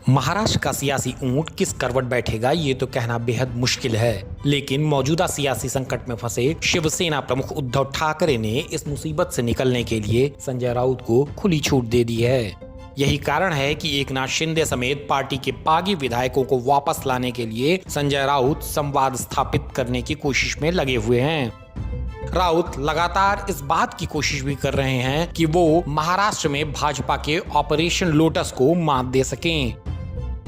महाराष्ट्र का सियासी ऊंट किस करवट बैठेगा ये तो कहना बेहद मुश्किल है, लेकिन मौजूदा सियासी संकट में फंसे शिवसेना प्रमुख उद्धव ठाकरे ने इस मुसीबत से निकलने के लिए संजय राउत को खुली छूट दे दी है। यही कारण है कि एकनाथ शिंदे समेत पार्टी के बागी विधायकों को वापस लाने के लिए संजय राउत संवाद स्थापित करने की कोशिश में लगे हुए हैं। राउत लगातार इस बात की कोशिश भी कर रहे हैं कि वो महाराष्ट्र में भाजपा के ऑपरेशन लोटस को मात दे सकें।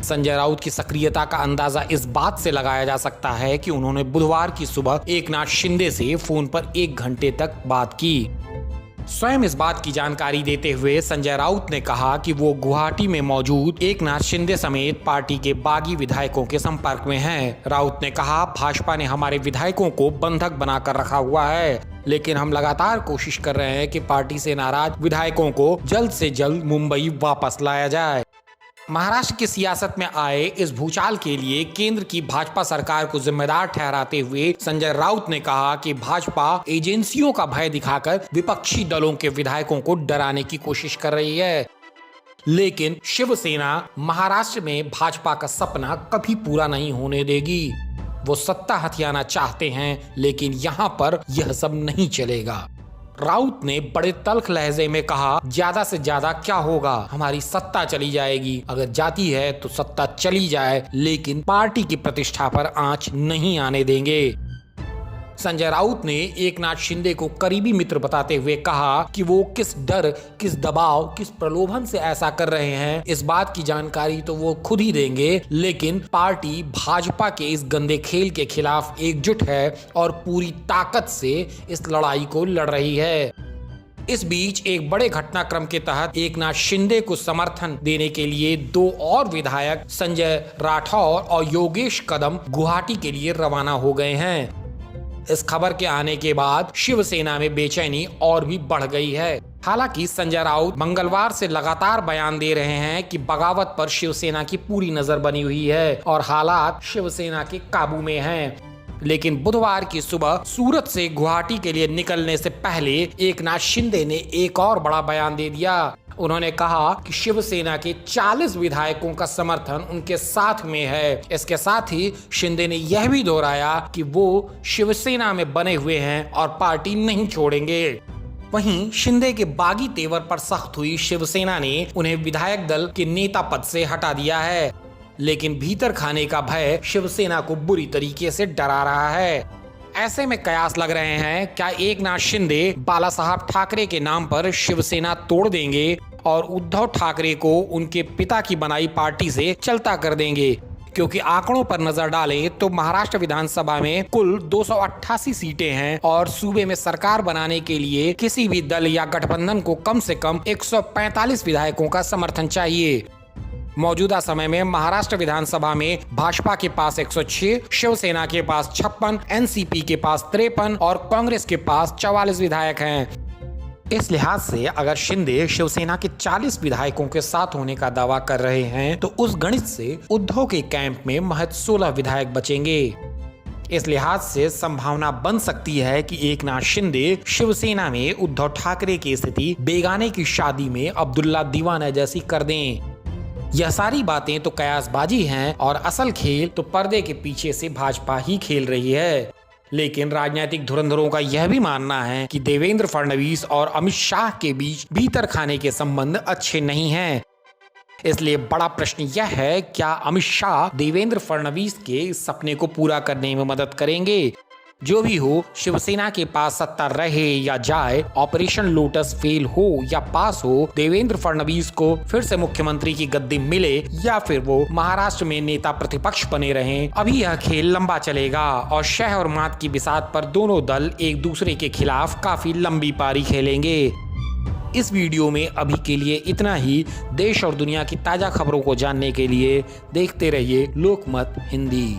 संजय राउत की सक्रियता का अंदाजा इस बात से लगाया जा सकता है कि उन्होंने बुधवार की सुबह एकनाथ शिंदे से फोन पर 1 घंटे तक बात की। स्वयं इस बात की जानकारी देते हुए संजय राउत ने कहा कि वो गुवाहाटी में मौजूद एकनाथ शिंदे समेत पार्टी के बागी विधायकों के संपर्क में हैं। राउत ने कहा, भाजपा ने हमारे विधायकों को बंधक बनाकर रखा हुआ है, लेकिन हम लगातार कोशिश कर रहे हैं कि पार्टी से नाराज विधायकों को जल्द से जल्द मुंबई वापस लाया जाए। महाराष्ट्र की सियासत में आए इस भूचाल के लिए केंद्र की भाजपा सरकार को जिम्मेदार ठहराते हुए संजय राउत ने कहा कि भाजपा एजेंसियों का भय दिखाकर विपक्षी दलों के विधायकों को डराने की कोशिश कर रही है, लेकिन शिवसेना महाराष्ट्र में भाजपा का सपना कभी पूरा नहीं होने देगी। वो सत्ता हथियाना चाहते हैं, लेकिन यहाँ पर यह सब नहीं चलेगा। राउत ने बड़े तल्ख लहजे में कहा, ज्यादा से ज्यादा क्या होगा, हमारी सत्ता चली जाएगी, अगर जाती है तो सत्ता चली जाए, लेकिन पार्टी की प्रतिष्ठा पर आंच नहीं आने देंगे। संजय राउत ने एकनाथ शिंदे को करीबी मित्र बताते हुए कहा कि वो किस डर, किस दबाव, किस प्रलोभन से ऐसा कर रहे हैं, इस बात की जानकारी तो वो खुद ही देंगे, लेकिन पार्टी भाजपा के इस गंदे खेल के खिलाफ एकजुट है और पूरी ताकत से इस लड़ाई को लड़ रही है। इस बीच एक बड़े घटनाक्रम के तहत एकनाथ शिंदे को समर्थन देने के लिए 2 और विधायक संजय राठौर और योगेश कदम गुवाहाटी के लिए रवाना हो गए हैं। इस खबर के आने के बाद शिवसेना में बेचैनी और भी बढ़ गई है। हालांकि संजय राउत मंगलवार से लगातार बयान दे रहे हैं कि बगावत पर शिवसेना की पूरी नजर बनी हुई है और हालात शिवसेना के काबू में हैं। लेकिन बुधवार की सुबह सूरत से गुवाहाटी के लिए निकलने से पहले एकनाथ शिंदे ने एक और बड़ा बयान दे दिया। उन्होंने कहा कि शिवसेना के 40 विधायकों का समर्थन उनके साथ में है। इसके साथ ही शिंदे ने यह भी दोहराया कि वो शिवसेना में बने हुए हैं और पार्टी नहीं छोड़ेंगे। वहीं शिंदे के बागी तेवर पर सख्त हुई शिवसेना ने उन्हें विधायक दल के नेता पद से हटा दिया है, लेकिन भीतर खाने का भय शिवसेना को बुरी तरीके से डरा रहा है। ऐसे में कयास लग रहे हैं, क्या एकनाथ शिंदे बाला साहब ठाकरे के नाम पर शिवसेना तोड़ देंगे और उद्धव ठाकरे को उनके पिता की बनाई पार्टी से चलता कर देंगे? क्योंकि आंकड़ों पर नजर डालें तो महाराष्ट्र विधानसभा में कुल 288 सीटें हैं और सूबे में सरकार बनाने के लिए किसी भी दल या गठबंधन को कम से कम 145 विधायकों का समर्थन चाहिए। मौजूदा समय में महाराष्ट्र विधानसभा में भाजपा के पास 106, शिवसेना के पास 56, एनसीपी के पास 53 और कांग्रेस के पास 44 विधायक हैं। इस लिहाज से अगर शिंदे शिवसेना के 40 विधायकों के साथ होने का दावा कर रहे हैं तो उस गणित से उद्धव के कैंप में महज 16 विधायक बचेंगे। इस लिहाज से संभावना बन सकती है कि एकनाथ शिंदे शिवसेना में उद्धव ठाकरे की स्थिति बेगाने की शादी में अब्दुल्ला दीवाना जैसी कर दें। यह सारी बातें तो कयासबाजी हैं और असल खेल तो पर्दे के पीछे से भाजपा ही खेल रही है। लेकिन राजनीतिक धुरंधरों का यह भी मानना है कि देवेंद्र फडणवीस और अमित शाह के बीच भीतर खाने के संबंध अच्छे नहीं हैं। इसलिए बड़ा प्रश्न यह है, क्या अमित शाह देवेंद्र फडणवीस के इस सपने को पूरा करने में मदद करेंगे? जो भी हो, शिवसेना के पास सत्ता रहे या जाए, ऑपरेशन लोटस फेल हो या पास हो, देवेंद्र फडणवीस को फिर से मुख्यमंत्री की गद्दी मिले या फिर वो महाराष्ट्र में नेता प्रतिपक्ष बने रहें, अभी यह खेल लंबा चलेगा और शह और मात की बिसात पर दोनों दल एक दूसरे के खिलाफ काफी लंबी पारी खेलेंगे। इस वीडियो में अभी के लिए इतना ही। देश और दुनिया की ताजा खबरों को जानने के लिए देखते रहिए लोकमत हिंदी।